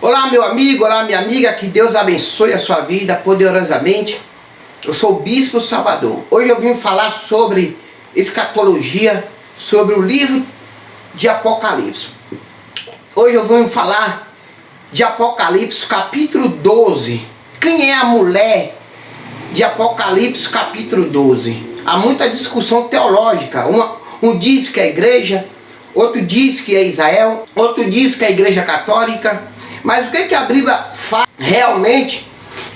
Olá, meu amigo, olá, minha amiga, que Deus abençoe a sua vida poderosamente. Eu sou o Bispo Salvador. Hoje eu vim falar sobre escatologia, sobre o livro de Apocalipse. Hoje eu vim falar de Apocalipse capítulo 12. Quem é a mulher de Apocalipse capítulo 12? Há muita discussão teológica. Um diz que é a igreja, outro diz que é Israel, outro diz que é a igreja católica. Mas o que a Bíblia fala realmente?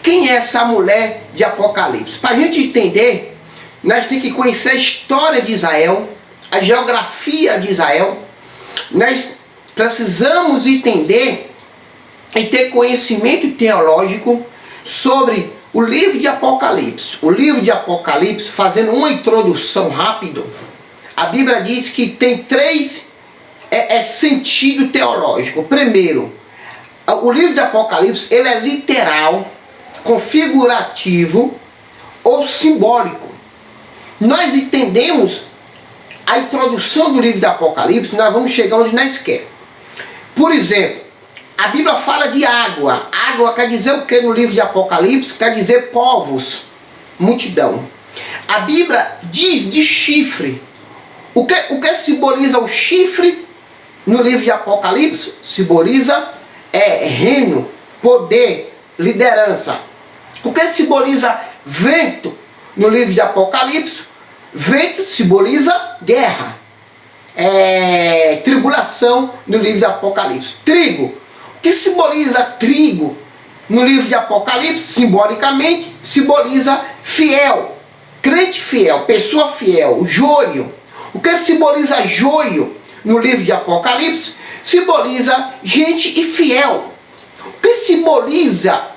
Quem é essa mulher de Apocalipse? Para a gente entender, nós temos que conhecer a história de Israel, a geografia de Israel. Nós precisamos entender e ter conhecimento teológico sobre o livro de Apocalipse. O livro de Apocalipse, fazendo uma introdução rápida, a Bíblia diz que tem três sentido teológico. Primeiro, o livro de Apocalipse, ele é literal, configurativo ou simbólico. Nós entendemos a introdução do livro de Apocalipse, nós vamos chegar onde nós queremos. Por exemplo, a Bíblia fala de água. Água quer dizer o que no livro de Apocalipse? Quer dizer povos, multidão. A Bíblia diz de chifre. O que simboliza o chifre no livro de Apocalipse? Simboliza reino, poder, liderança. O que simboliza vento no livro de Apocalipse? Vento simboliza guerra, tribulação no livro de Apocalipse. Trigo. O que simboliza trigo no livro de Apocalipse? Simbolicamente simboliza fiel, crente fiel, pessoa fiel. Joio. O que simboliza joio no livro de Apocalipse? Simboliza gente infiel. O que simboliza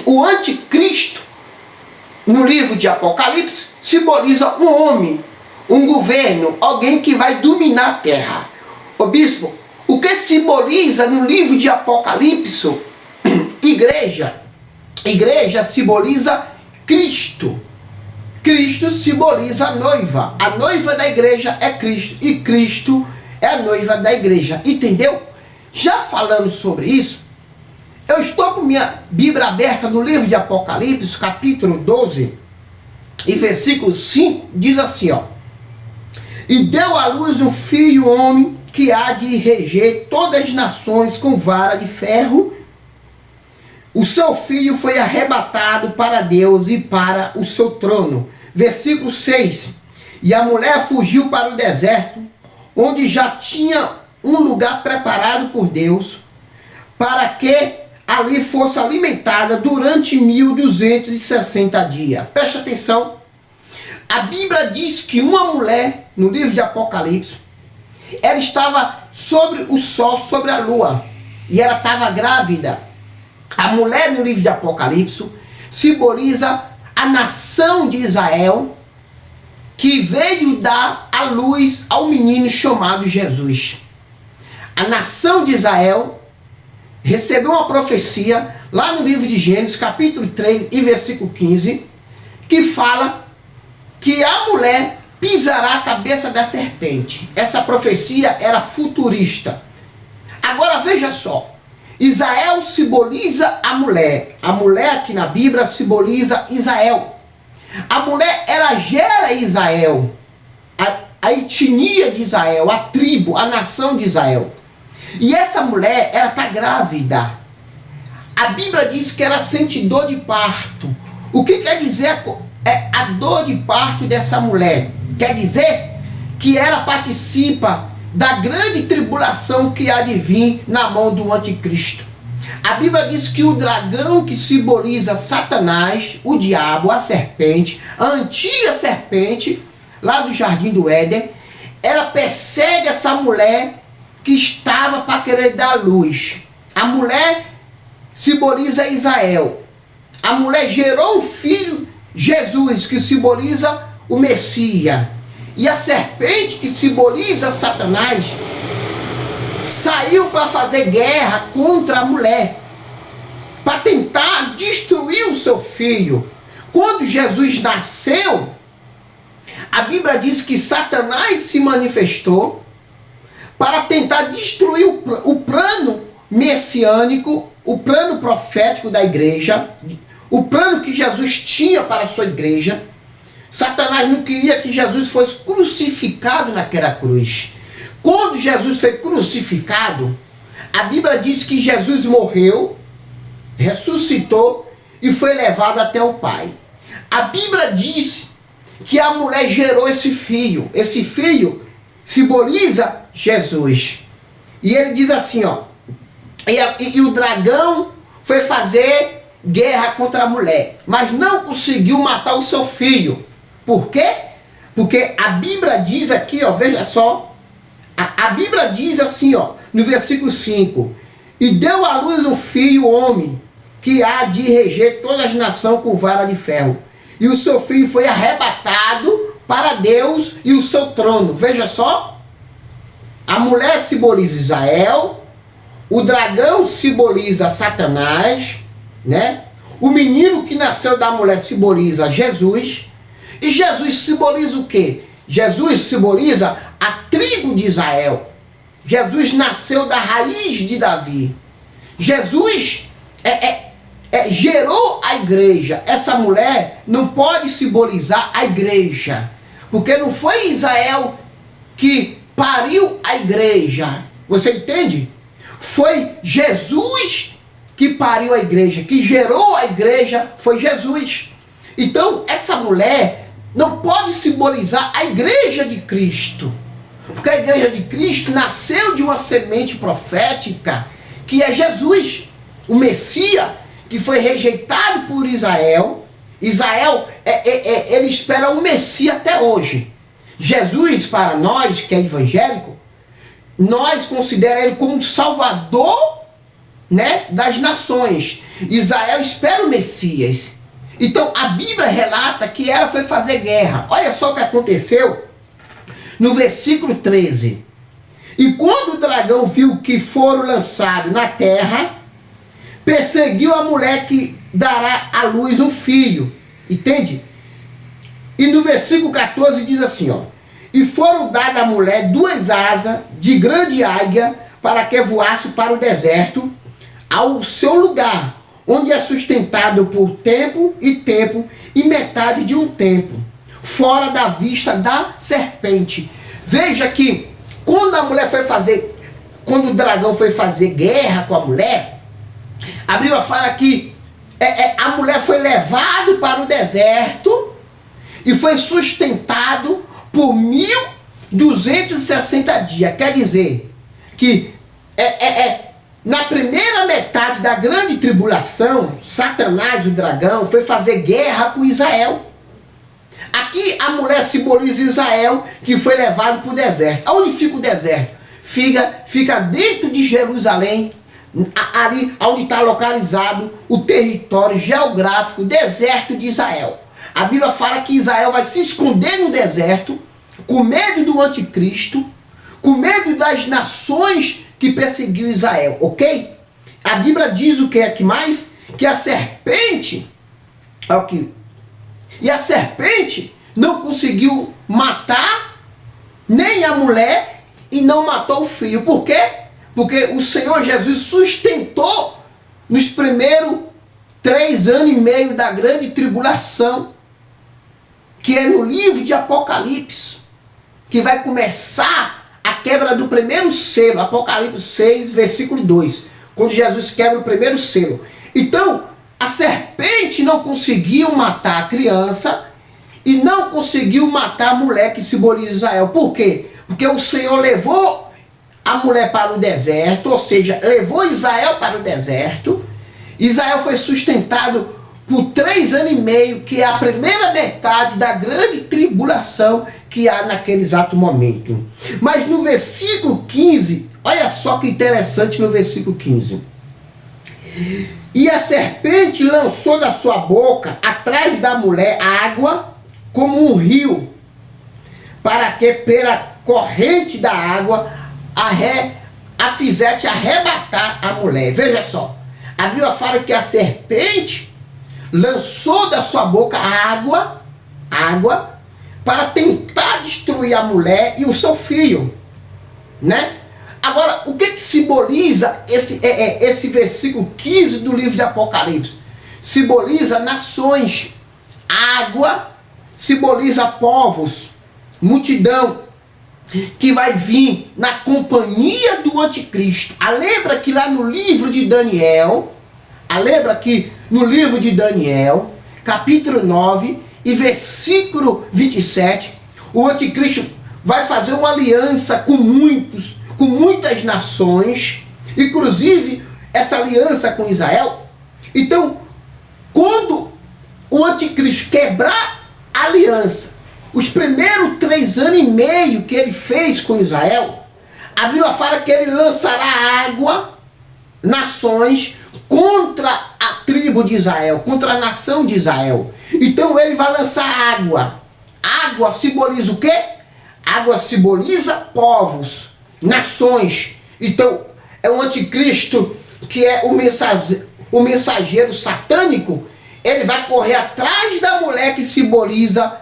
o anticristo no livro de Apocalipse? Simboliza um homem, um governo, alguém que vai dominar a terra. Ô bispo, o que simboliza no livro de Apocalipse? Igreja. Igreja simboliza Cristo. Cristo simboliza a noiva. A noiva da igreja é Cristo. E Cristo é a noiva da igreja. Entendeu? Já falando sobre isso, eu estou com minha Bíblia aberta no livro de Apocalipse, capítulo 12, e versículo 5, diz assim, ó. E deu à luz um filho homem, que há de reger todas as nações com vara de ferro. O seu filho foi arrebatado para Deus e para o seu trono. Versículo 6. E a mulher fugiu para o deserto, onde já tinha um lugar preparado por Deus, para que ali fosse alimentada durante 1260 dias. Preste atenção. A Bíblia diz que uma mulher, no livro de Apocalipse, ela estava sobre o sol, sobre a lua, e ela estava grávida. A mulher no livro de Apocalipse simboliza a nação de Israel, que veio dar a luz ao menino chamado Jesus. A nação de Israel recebeu uma profecia lá no livro de Gênesis, capítulo 3 e versículo 15, que fala que a mulher pisará a cabeça da serpente. Essa profecia era futurista. Agora veja só, Israel simboliza a mulher. A mulher aqui na Bíblia simboliza Israel. A mulher, ela gera Israel, a etnia de Israel, a tribo, a nação de Israel. E essa mulher, ela está grávida. A Bíblia diz que ela sente dor de parto. O que quer dizer a dor de parto dessa mulher? Quer dizer que ela participa da grande tribulação que há de vir na mão do anticristo. A Bíblia diz que o dragão, que simboliza Satanás, o diabo, a serpente, a antiga serpente, lá do Jardim do Éden, ela persegue essa mulher que estava para querer dar luz. A mulher simboliza Israel. A mulher gerou um filho, Jesus, que simboliza o Messias. E a serpente, que simboliza Satanás, saiu para fazer guerra contra a mulher, para tentar destruir o seu filho. Quando Jesus nasceu, a Bíblia diz que Satanás se manifestou para tentar destruir o plano messiânico o plano profético da igreja, o plano que Jesus tinha para a sua igreja. Satanás não queria que Jesus fosse crucificado naquela cruz. Quando Jesus foi crucificado, a Bíblia diz que Jesus morreu, ressuscitou e foi levado até o Pai. A Bíblia diz que a mulher gerou esse filho. Esse filho simboliza Jesus. E ele diz assim, ó, e o dragão foi fazer guerra contra a mulher, mas não conseguiu matar o seu filho. Por quê? Porque a Bíblia diz aqui, ó, veja só, a Bíblia diz assim, ó, no versículo 5, e deu à luz um filho homem, que há de reger todas as nações com vara de ferro. E o seu filho foi arrebatado para Deus e o seu trono. Veja só, a mulher simboliza Israel, o dragão simboliza Satanás, né? O menino que nasceu da mulher simboliza Jesus. E Jesus simboliza o quê? Jesus simboliza a tribo de Israel. Jesus nasceu da raiz de Davi. Jesus gerou a igreja. Essa mulher não pode simbolizar a igreja, porque não foi Israel que pariu a igreja. Você entende? Foi Jesus que pariu a igreja, que gerou a igreja, foi Jesus. Então, essa mulher não pode simbolizar a igreja de Cristo, porque a igreja de Cristo nasceu de uma semente profética, que é Jesus, o Messias, que foi rejeitado por Israel. Israel, ele espera o Messias até hoje. Jesus, para nós, que é evangélico, nós consideramos ele como um salvador, né, das nações. Israel espera o Messias. Então a Bíblia relata que ela foi fazer guerra. Olha só o que aconteceu no versículo 13. E quando o dragão viu que foram lançados na terra, perseguiu a mulher que dará à luz um filho. Entende? E no versículo 14 diz assim, ó, e foram dadas à mulher 2 asas de grande águia para que voasse para o deserto, ao seu lugar, onde é sustentado por tempo e metade de um tempo, fora da vista da serpente. Veja que quando o dragão foi fazer guerra com a mulher, a Bíblia fala que a mulher foi levada para o deserto e foi sustentado por 1260 dias. Quer dizer que na primeira metade da grande tribulação, Satanás, o dragão, foi fazer guerra com Israel. Aqui a mulher simboliza Israel, que foi levado para o deserto. Onde fica o deserto? Fica dentro de Jerusalém, ali onde está localizado o território geográfico, deserto de Israel. A Bíblia fala que Israel vai se esconder no deserto, com medo do anticristo, com medo das nações que perseguiu Israel, ok? A Bíblia diz o que é que mais? Que a serpente, e a serpente não conseguiu matar nem a mulher e não matou o filho. Por quê? Porque o Senhor Jesus sustentou nos primeiros 3 anos e meio da grande tribulação, que é no livro de Apocalipse, que vai começar a quebra do primeiro selo, Apocalipse 6, versículo 2, quando Jesus quebra o primeiro selo. Então, a serpente não conseguiu matar a criança e não conseguiu matar a mulher que simboliza Israel. Por quê? Porque o Senhor levou a mulher para o deserto, ou seja, levou Israel para o deserto. Israel foi sustentado por 3 anos e meio, que é a primeira metade da grande tribulação que há naquele exato momento. Mas no versículo 15, olha só que interessante no versículo 15. E a serpente lançou da sua boca, atrás da mulher, água como um rio, para que pela corrente da água a fizesse arrebatar a mulher. Veja só, a Bíblia fala que a serpente lançou da sua boca água para tentar destruir a mulher e o seu filho, né? Agora, o que simboliza esse versículo 15 do livro de Apocalipse? Simboliza nações, água, simboliza povos, multidão, que vai vir na companhia do anticristo. Lembra que lá no livro de Daniel, capítulo 9 e versículo 27, o anticristo vai fazer uma aliança com muitas nações, inclusive essa aliança com Israel. Então, quando o anticristo quebrar a aliança, os primeiros 3 anos e meio que ele fez com Israel, a Bíblia fala que ele lançará água, nações, contra a tribo de Israel, contra a nação de Israel. Então ele vai lançar água. Água simboliza o quê? Água simboliza povos, nações. Então é o anticristo, que é o mensageiro satânico. Ele vai correr atrás da mulher que simboliza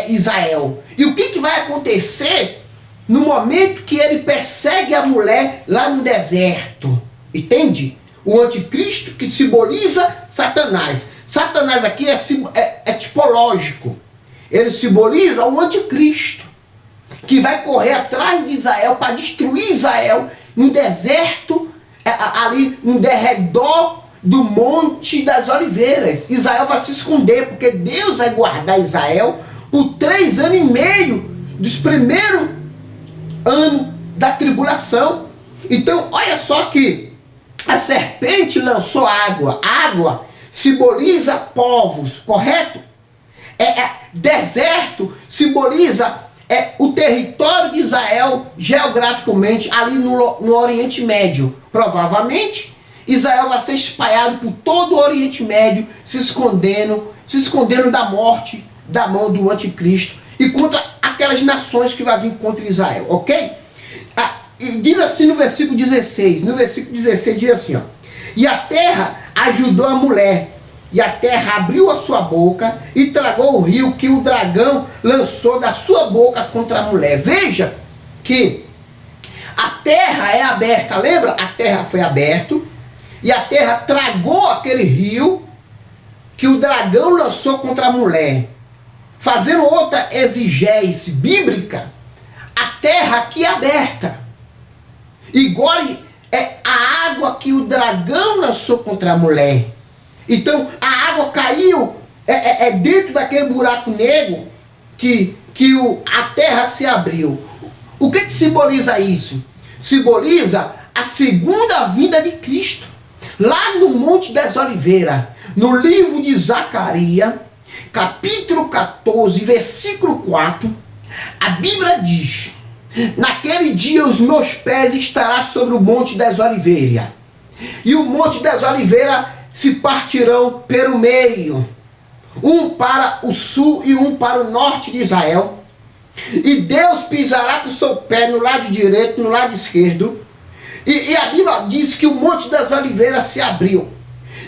Israel. E o que vai acontecer no momento que ele persegue a mulher lá no deserto? Entende? O anticristo, que simboliza Satanás. Satanás aqui é tipológico. Ele simboliza o anticristo, que vai correr atrás de Israel para destruir Israel no deserto, ali no derredor do Monte das Oliveiras. Israel vai se esconder, porque Deus vai guardar Israel por 3 anos e meio dos primeiros anos da tribulação. Então, olha só que a serpente lançou água. Água simboliza povos, correto? Deserto simboliza o território de Israel geograficamente ali no Oriente Médio. Provavelmente Israel vai ser espalhado por todo o Oriente Médio, se escondendo da morte, da mão do anticristo, e contra aquelas nações que vai vir contra Israel, ok? E diz assim no versículo 16, diz assim, ó: e a terra ajudou a mulher, e a terra abriu a sua boca e tragou o rio que o dragão lançou da sua boca contra a mulher. Veja que a terra é aberta, lembra? A terra foi aberta, e a terra tragou aquele rio que o dragão lançou contra a mulher. Fazendo outra exegese bíblica, a terra aqui é aberta. Igual a água que o dragão lançou contra a mulher. Então a água caiu dentro daquele buraco negro que a terra se abriu. O que simboliza isso? Simboliza a segunda vinda de Cristo. Lá no Monte das Oliveiras, no livro de Zacarias, capítulo 14, versículo 4, a Bíblia diz: naquele dia os meus pés estarão sobre o Monte das Oliveiras, e o Monte das Oliveiras se partirão pelo meio, um para o sul e um para o norte de Israel, e Deus pisará com o seu pé no lado direito, no lado esquerdo. E a Bíblia diz que o Monte das Oliveiras se abriu,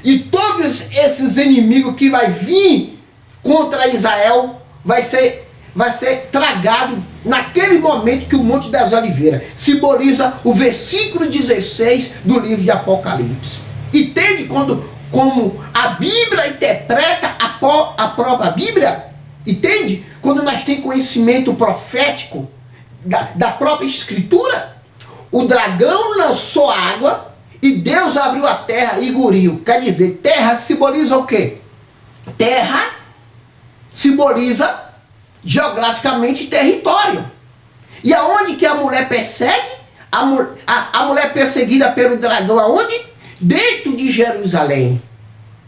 e todos esses inimigos que vai vir contra Israel vai ser tragado naquele momento que o Monte das Oliveiras simboliza o versículo 16 do livro de Apocalipse. Entende como a Bíblia interpreta a própria Bíblia? Entende? Quando nós temos conhecimento profético da própria Escritura, o dragão lançou água e Deus abriu a terra e engoliu. Quer dizer, terra simboliza o quê? Terra simboliza geograficamente território. E aonde que a mulher persegue? A mulher perseguida pelo dragão, aonde? Dentro de Jerusalém.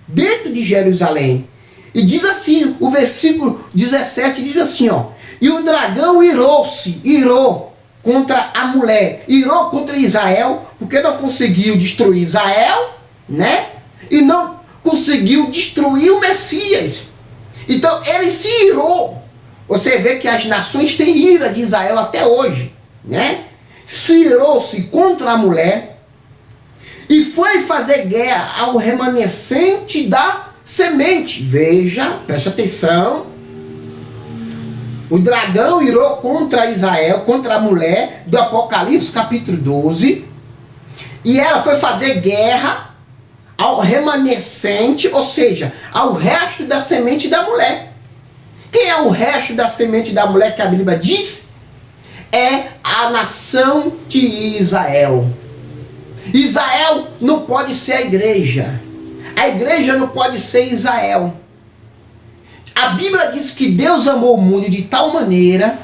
Dentro de Jerusalém. E diz assim, o versículo 17 diz assim, ó: e o dragão irou contra a mulher, irou contra Israel, porque não conseguiu destruir Israel, né? E não conseguiu destruir o Messias. Então ele se irou. Você vê que as nações têm ira de Israel até hoje, né? Se irou-se contra a mulher e foi fazer guerra ao remanescente da semente. Veja, preste atenção. O dragão irou contra Israel, contra a mulher do Apocalipse capítulo 12. E ela foi fazer guerra ao remanescente, ou seja, ao resto da semente da mulher. Quem é o resto da semente da mulher que a Bíblia diz? É a nação de Israel. Israel não pode ser a igreja. A igreja não pode ser Israel. A Bíblia diz que Deus amou o mundo de tal maneira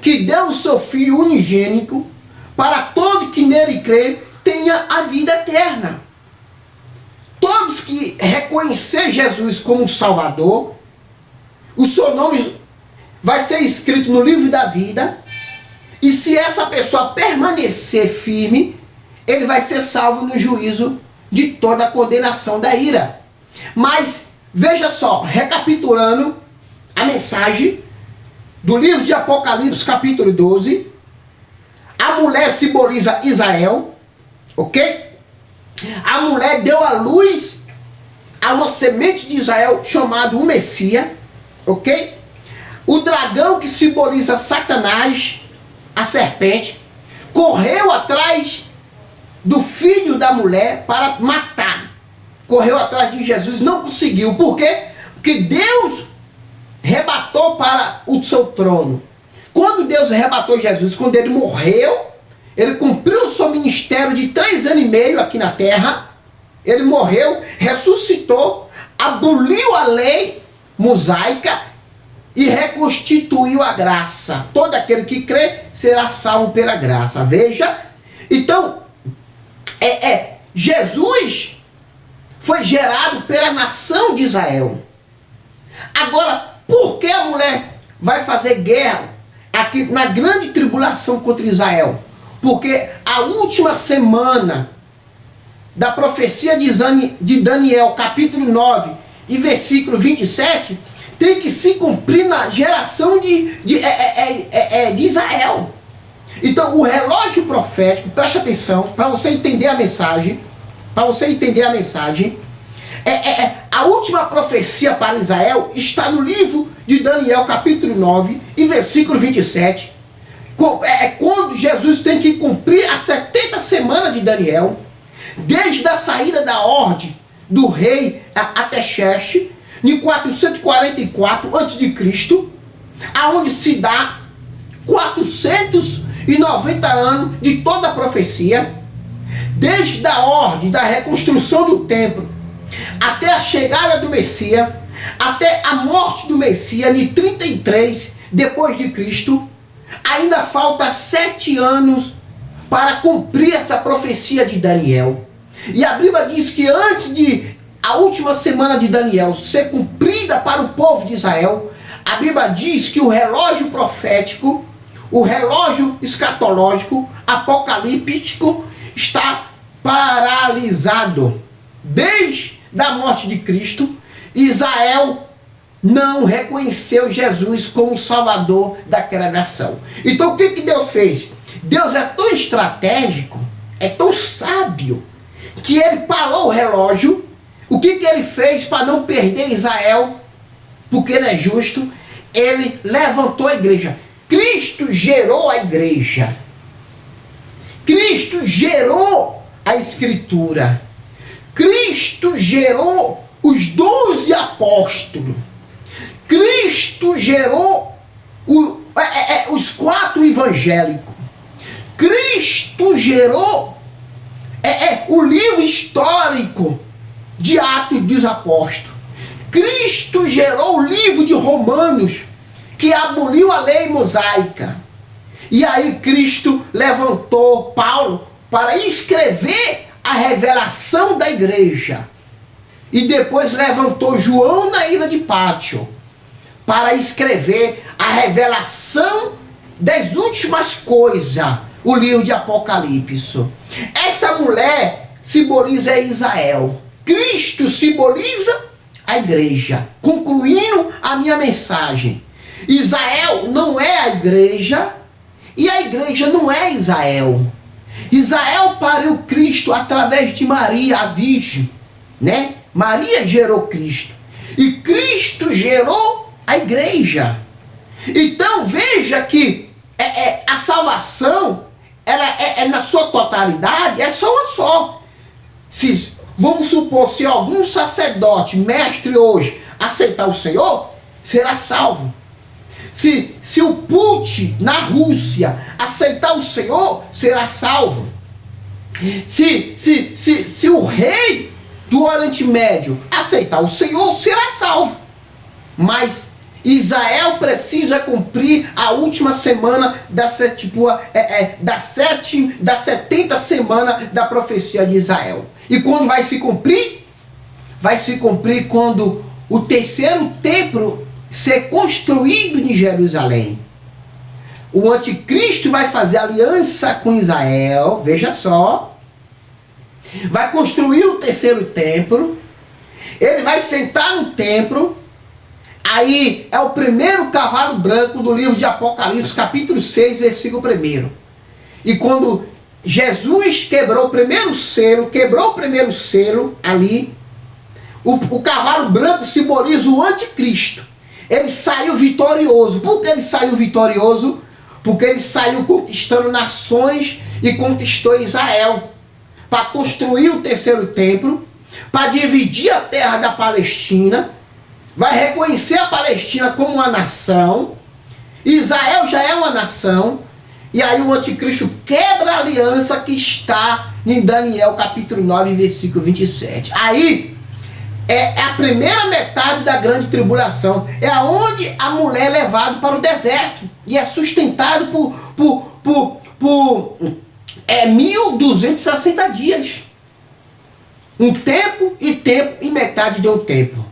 que deu o seu Filho unigênito para todo que nele crê tenha a vida eterna. Todos que reconhecer Jesus como Salvador, o seu nome vai ser escrito no livro da vida, e se essa pessoa permanecer firme, ele vai ser salvo no juízo de toda a condenação da ira. Mas, veja só, recapitulando a mensagem do livro de Apocalipse, capítulo 12, a mulher simboliza Israel, ok? A mulher deu à luz a uma semente de Israel chamado o Messias, ok? O dragão, que simboliza Satanás, a serpente, correu atrás do filho da mulher para matar. Correu atrás de Jesus, não conseguiu. Por quê? Porque Deus rebatou para o seu trono. Quando Deus rebatou Jesus, quando ele morreu, ele cumpriu o seu ministério de 3 anos e meio aqui na terra. Ele morreu, ressuscitou, aboliu a lei mosaica e reconstituiu a graça. Todo aquele que crê será salvo pela graça. Veja, então, Jesus foi gerado pela nação de Israel. Agora, por que a mulher vai fazer guerra aqui na grande tribulação contra Israel? Porque a última semana da profecia de Daniel, capítulo 9 e versículo 27, tem que se cumprir na geração de Israel. Então, o relógio profético, preste atenção, para você entender a mensagem, a última profecia para Israel está no livro de Daniel, capítulo 9 e versículo 27, quando Jesus tem que cumprir as 70 semanas de Daniel, desde a saída da ordem do rei Artaxerxes, em 444 a.C., aonde se dá 490 anos de toda a profecia, desde a ordem da reconstrução do templo até a chegada do Messias, até a morte do Messias em 33 depois de Cristo. Ainda falta 7 anos para cumprir essa profecia de Daniel. E a Bíblia diz que antes de a última semana de Daniel ser cumprida para o povo de Israel, a Bíblia diz que o relógio profético, o relógio escatológico, apocalíptico, está paralisado. Desde a morte de Cristo, Israel não reconheceu Jesus como Salvador daquela nação. Então o que Deus fez? Deus é tão estratégico, é tão sábio, que ele parou o relógio. O que ele fez para não perder Israel? Porque ele é justo. Ele levantou a igreja. Cristo gerou a igreja. Cristo gerou a Escritura. Cristo gerou os 12 apóstolos. Cristo gerou os 4 evangélicos. Cristo gerou o livro histórico de Atos dos Apóstolos. Cristo gerou o livro de Romanos, que aboliu a lei mosaica. E aí Cristo levantou Paulo para escrever a revelação da igreja. E depois levantou João na ilha de Pátio para escrever a revelação das últimas coisas, o livro de Apocalipse. Essa mulher simboliza Israel. Cristo simboliza a igreja. Concluindo a minha mensagem, Israel não é a igreja e a igreja não é Israel. Israel pariu Cristo através de Maria, a Virgem, né? Maria gerou Cristo e Cristo gerou a igreja. Então veja que a salvação, ela é na sua totalidade, é só uma só. Vamos supor, se algum sacerdote, mestre hoje, aceitar o Senhor, será salvo. Se o Putin na Rússia aceitar o Senhor, será salvo. Se o rei do Oriente Médio aceitar o Senhor, será salvo. Mas Israel precisa cumprir a última semana da 70 semana da profecia de Israel. E quando vai se cumprir? Vai se cumprir quando o terceiro templo ser construído em Jerusalém. O anticristo vai fazer aliança com Israel, veja só. Vai construir o terceiro templo. Ele vai sentar no templo. Aí é o primeiro cavalo branco do livro de Apocalipse, capítulo 6, versículo 1. E quando Jesus quebrou o primeiro selo ali, o cavalo branco simboliza o anticristo. Ele saiu vitorioso. Por que ele saiu vitorioso? Porque ele saiu conquistando nações e conquistou Israel. Para construir o terceiro templo, para dividir a terra da Palestina, vai reconhecer a Palestina como uma nação, Israel já é uma nação, e aí o anticristo quebra a aliança que está em Daniel capítulo 9, versículo 27. Aí é a primeira metade da grande tribulação, é aonde a mulher é levada para o deserto, e é sustentado por 1260 dias. Um tempo e metade de um tempo.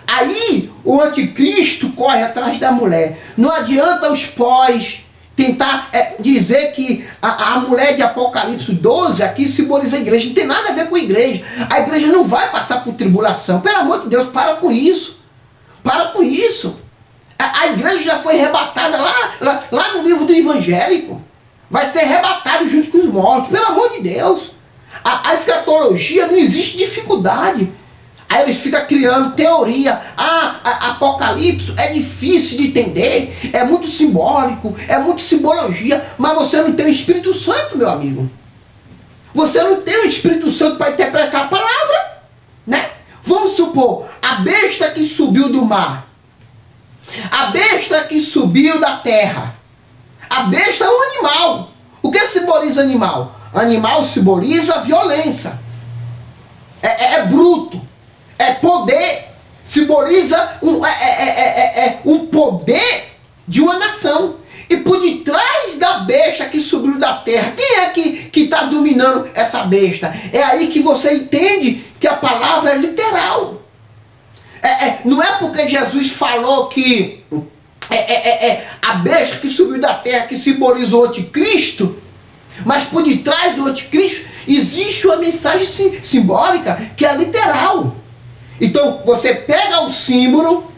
Aí o anticristo corre atrás da mulher. Não adianta os pós tentar dizer que a mulher de Apocalipse 12 aqui simboliza a igreja. Não tem nada a ver com a igreja. A igreja não vai passar por tribulação. Pelo amor de Deus, para com isso. Para com isso. A igreja já foi arrebatada lá no livro do evangélico. Vai ser arrebatado junto com os mortos. Pelo amor de Deus. A escatologia não existe dificuldade. Aí eles ficam criando teoria. Apocalipse é difícil de entender, é muito simbólico, é muito simbologia, mas você não tem o Espírito Santo, meu amigo. Você não tem o Espírito Santo para interpretar a palavra, né? Vamos supor, a besta que subiu do mar, a besta que subiu da terra, a besta é um animal. O que simboliza animal? Animal simboliza violência, é bruto. É poder, simboliza um poder de uma nação. E por detrás da besta que subiu da terra, quem é que está dominando essa besta? É aí que você entende que a palavra é literal. Não é porque Jesus falou que a besta que subiu da terra que simboliza o anticristo, mas por detrás do anticristo existe uma mensagem simbólica que é literal. Então, você pega o símbolo,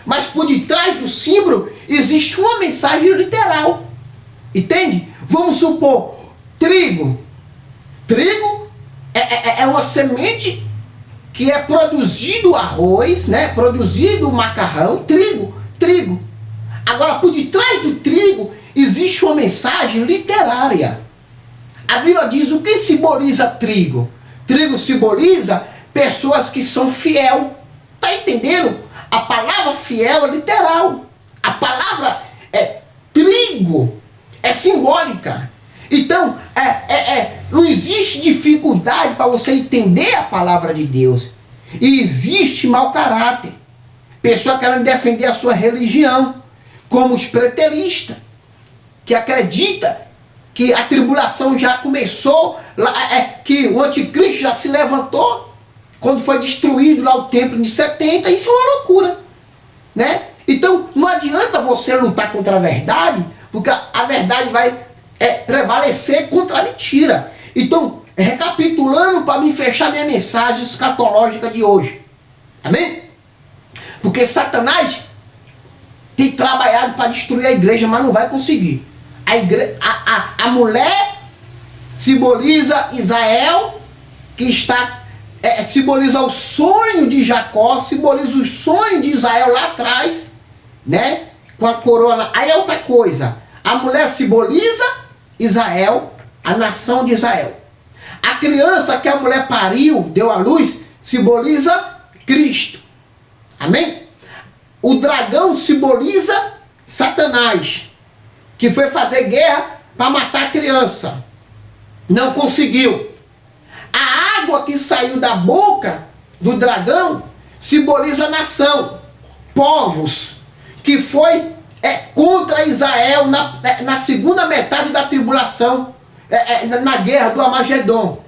mas por detrás do símbolo existe uma mensagem literal. Entende? Vamos supor, trigo. Trigo é uma semente que é produzido arroz, né? Produzido macarrão, trigo. Agora, por detrás do trigo existe uma mensagem literária. A Bíblia diz o que simboliza trigo. Trigo simboliza pessoas que são fiel. Tá entendendo? A palavra fiel é literal. A palavra trigo é simbólica. Então, não existe dificuldade para você entender a palavra de Deus. E existe mau caráter. Pessoa querendo defender a sua religião, como os preteristas, que acredita que a tribulação já começou, que o anticristo já se levantou, quando foi destruído lá o templo de 70, isso é uma loucura, né? Então, não adianta você lutar contra a verdade, porque a verdade vai prevalecer contra a mentira. Então, recapitulando para me fechar minha mensagem escatológica de hoje. Amém? Porque Satanás tem trabalhado para destruir a igreja, mas não vai conseguir. A mulher simboliza Israel, que está simboliza o sonho de Jacó, simboliza o sonho de Israel lá atrás, né? com a coroa. Aí é outra coisa. A mulher simboliza Israel, a nação de Israel. A criança que a mulher pariu, deu à luz, simboliza Cristo. Amém? O dragão simboliza Satanás, que foi fazer guerra para matar a criança. Não conseguiu. A água que saiu da boca do dragão simboliza a nação, povos, que foi contra Israel na segunda metade da tribulação, na guerra do Armagedon,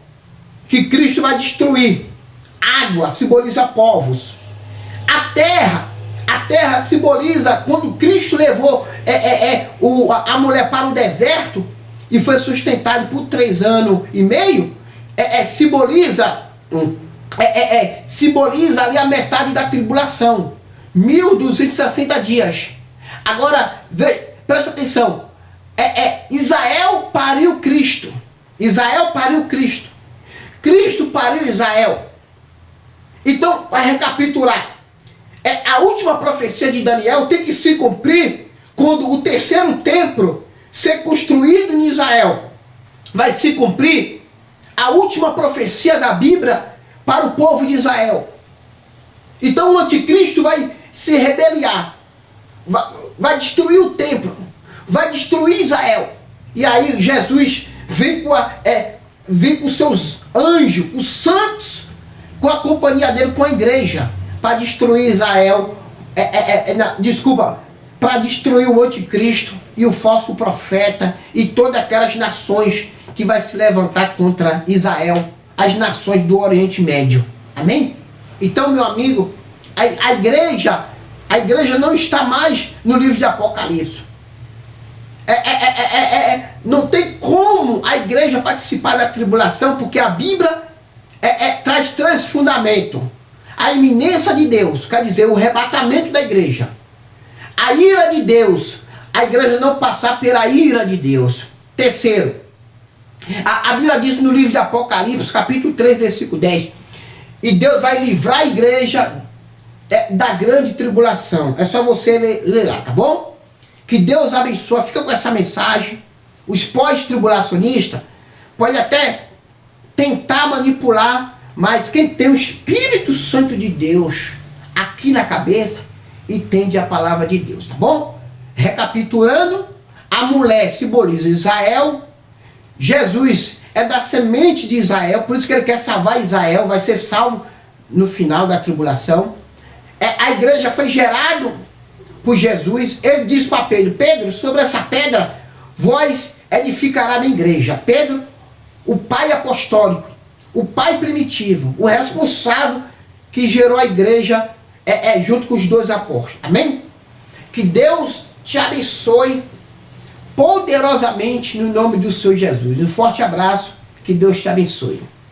que Cristo vai destruir. Água simboliza povos. A terra simboliza quando Cristo levou a mulher para o deserto e foi sustentado por 3 anos e meio, simboliza ali a metade da tribulação, 1260 dias. Agora, presta atenção, Israel pariu Cristo, Israel pariu Cristo, Cristo pariu Israel. Então, para recapitular, a última profecia de Daniel tem que se cumprir quando o terceiro templo ser construído em Israel. Vai se cumprir a última profecia da Bíblia para o povo de Israel. Então o anticristo vai se rebeliar, vai destruir o templo, vai destruir Israel. E aí Jesus vem com seus anjos, os santos, com a companhia dele, com a igreja, para destruir Israel, para destruir o anticristo e o falso profeta e todas aquelas nações que vai se levantar contra Israel, as nações do Oriente Médio. Amém? Então, meu amigo, a igreja não está mais no livro de Apocalipse. Não tem como a igreja participar da tribulação, porque a Bíblia traz 3 fundamentos. A iminência de Deus, quer dizer, o arrebatamento da igreja. A ira de Deus, a igreja não passar pela ira de Deus. Terceiro, a Bíblia diz no livro de Apocalipse, capítulo 3, versículo 10, e Deus vai livrar a igreja da grande tribulação. É só você ler lá, tá bom? Que Deus abençoe, fica com essa mensagem. Os pós-tribulacionistas podem até tentar manipular, mas quem tem o Espírito Santo de Deus aqui na cabeça, entende a palavra de Deus, tá bom? Recapitulando, a mulher simboliza Israel, Jesus é da semente de Israel, por isso que ele quer salvar Israel, vai ser salvo no final da tribulação. A igreja foi gerada por Jesus, ele disse para Pedro, Pedro, sobre essa pedra, vós edificará a minha igreja. Pedro, o pai apostólico, o pai primitivo, o responsável que gerou a igreja junto com os 2 apóstolos. Amém? Que Deus te abençoe poderosamente no nome do Senhor Jesus. Um forte abraço, que Deus te abençoe.